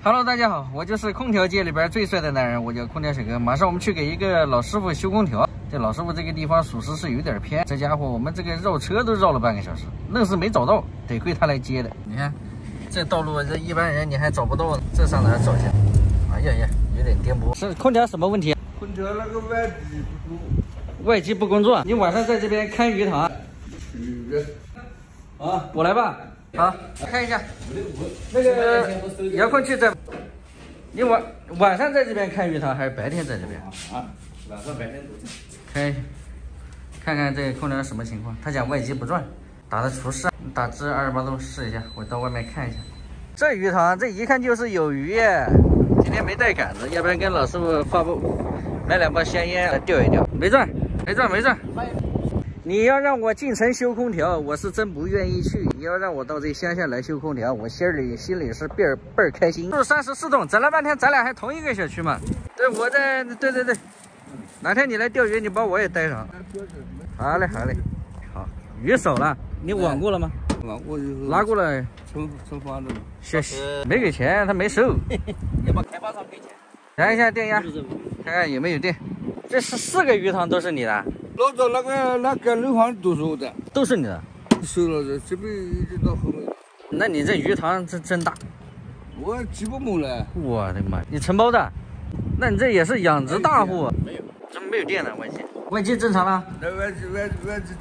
Hello， 大家好，我就是空调界里边最帅的男人，我叫空调小哥。马上我们去给一个老师傅修空调。这老师傅这个地方属实是有点偏，这家伙我们这个绕车都绕了半个小时，愣是没找到，得亏他来接的。你看，这道路这一般人你还找不到，这上哪儿找去？哎呀呀，有点颠簸。是空调什么问题？空调那个外机不足，外机不工作。你晚上在这边看鱼塘？啊，我来吧。好，看一下，那个遥控器在。你晚上在这边看鱼塘，还是白天在这边？啊，晚上白天都在。看看这个空调什么情况？他讲外机不转，打的除湿，打支28度试一下。我到外面看一下。这鱼塘这一看就是有鱼耶，今天没带杆子，要不然跟老师傅买2包香烟来钓一钓。没转。你要让我进城修空调，我是真不愿意去。你要让我到这乡下来修空调，我心里是倍儿开心。度34度，整了半天，咱俩还同一个小区嘛？对，我在，对。哪天你来钓鱼，你把我也带上。好嘞。好，鱼少了，你网过了吗？网过以后拿过来。充房子吗？谢谢。没给钱，他没收。要把开发商给钱。量一下电压，看看有没有电。这是4个鱼塘都是你的？老早那个楼房都是我的，都是你的。收了这边一直到后面。那你这鱼塘真大。我几百亩了。我的妈！你承包的？那你这也是养殖大户。没有，怎么没有电呢？外机正常了？那外机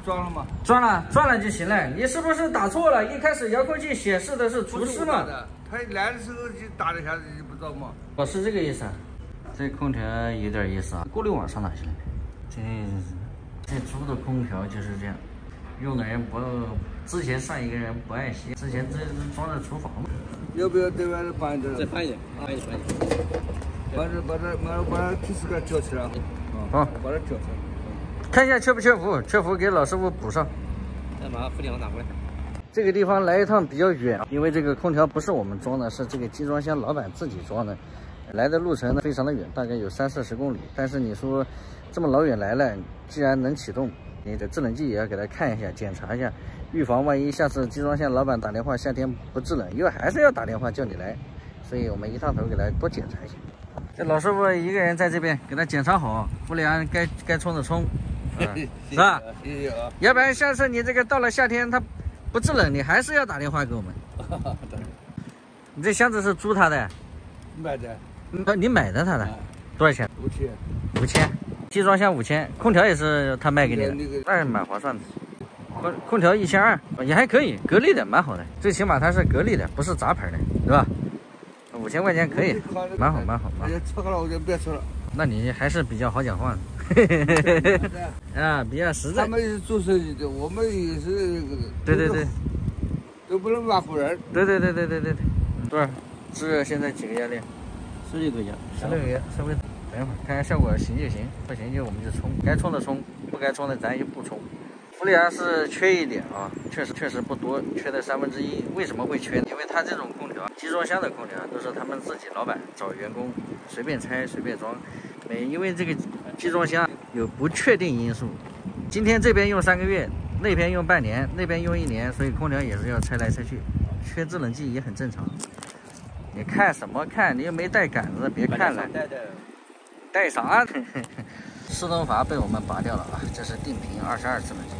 装了吗？装了就行了。你是不是打错了？一开始遥控器显示的是除湿嘛？他来的时候就打了一下子就不着嘛。哦，是这个意思啊。这空调有点意思啊。过滤网上哪去了？这租的空调就是这样，用的人之前上一个人不爱惜，之前这是装在厨房嘛。要不要在外头搬一点？再搬一点，把这提示杆吊起来。好，把它吊起来。看一下缺不缺氟，缺氟给老师傅补上。再把副电脑拿过来。这个地方来一趟比较远，因为这个空调不是我们装的，是这个集装箱老板自己装的。来的路程呢非常的远，大概有30-40公里。但是你说这么老远来了，既然能启动，你的制冷剂也要给他看一下，检查一下，预防万一下次集装箱老板打电话夏天不制冷，因为还是要打电话叫你来，所以我们一趟头给他多检查一下。这老师傅一个人在这边给他检查好，不良该冲的冲，是吧？要不然下次你这个到了夏天他不制冷，你还是要打电话给我们。你这箱子是租他的？买的。你买的他的？多少钱？5000。集装箱5000，空调也是他卖给你的，那是蛮划算的。空调1200，也还可以，格力的蛮好的，最起码它是格力的，不是杂牌的，对吧？5000块钱可以，蛮好。错了我就别错了。那你还是比较好讲话的。啊，比较实在。他们也是做生意的，我们也是。对。都不能挖苦人。对。多少？是现在几个压力？16个压，16个压，稍微等一会儿看看效果行就行，不行就我们就冲，该冲的冲，不该冲的咱就不冲。氟利安是缺一点啊，确实不多，缺的1/3。为什么会缺？因为它这种空调，集装箱的空调都是他们自己老板找员工随便拆随便装，因为这个集装箱有不确定因素，今天这边用3个月，那边用半年，那边用1年，所以空调也是要拆来拆去，缺制冷剂也很正常。你看什么看？你又没带杆子，别看了。带啥？湿灯阀被我们拔掉了啊！这是定频22制冷剂。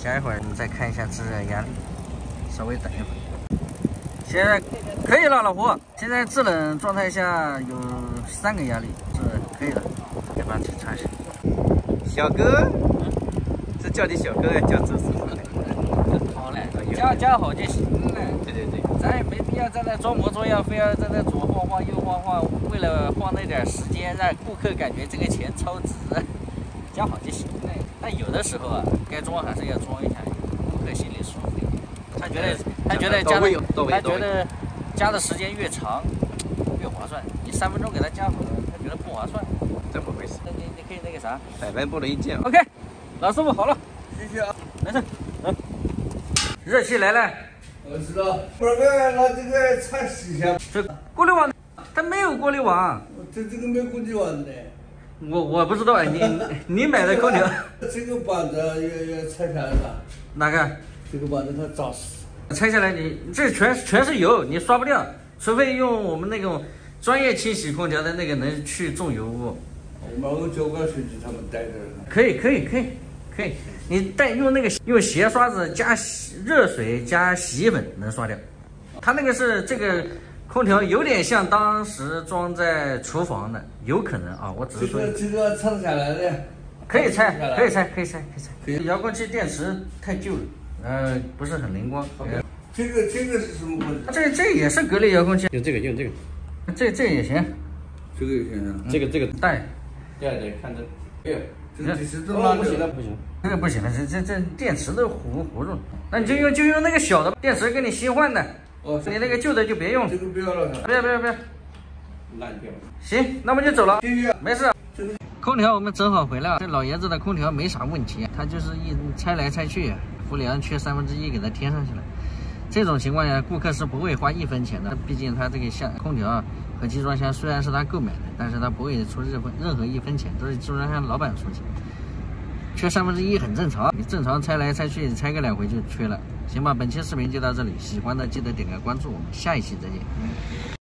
加一会儿你再看一下制热压力，稍微等一会儿。现在可以了，老胡。现在制冷状态下有3个压力，这可以了。给把检查一下。小哥，这叫你小哥，叫这是。好嘞，加好就行了。对，咱也没必要在那装模作样，非要在那左晃晃右晃晃，为了晃那点时间，让顾客感觉这个钱超值。加好就行了。但有的时候啊，该装还是要装一下，顾客心里舒服一点。他觉得加的时间越长越划算。你3分钟给他加好了，他觉得不划算。这么回事？那你可以那个啥，100万不能一见。OK， 老师傅好了，谢谢啊。没事。热气来了。我知道，拿这个擦洗一下。这过滤网，它没有过滤网。这个没过滤网的。我不知道，你买的空调。这个板子要拆下来了。哪个？这个板子它扎实。拆下来你这全是油，你刷不掉。除非用我们那种专业清洗空调的那个能去重油污。我们欧洲管水机他们带着。可以，你用那个用鞋刷子加热水加洗衣粉能刷掉。它那个是这个空调有点像当时装在厨房的，有可能啊，我只是说这个拆下来的。可以拆。遥控器电池太旧了，不是很灵光。这个是什么问题？这也是格力遥控器，用这个，这也行。这个也行啊。这个带。对，看着。哎，这个是怎么？不行了。这个不行了，这电池都糊住了。那你就用那个小的电池给你新换的。哦，你那个旧的就别用。这个不要了。不要。烂掉了。行，那我们就走了。谢谢。没事。空调我们整好回来了，这老爷子的空调没啥问题，他就是一拆来拆去，氟利昂缺1/3给它贴上去了。这种情况下，顾客是不会花1分钱的，毕竟他这个空调和集装箱虽然是他购买的，但是他不会出任何1分钱，都是集装箱老板出钱。缺1/3很正常，你正常拆来拆去，拆个2回就缺了。行吧，本期视频就到这里，喜欢的记得点个关注，我们下一期再见。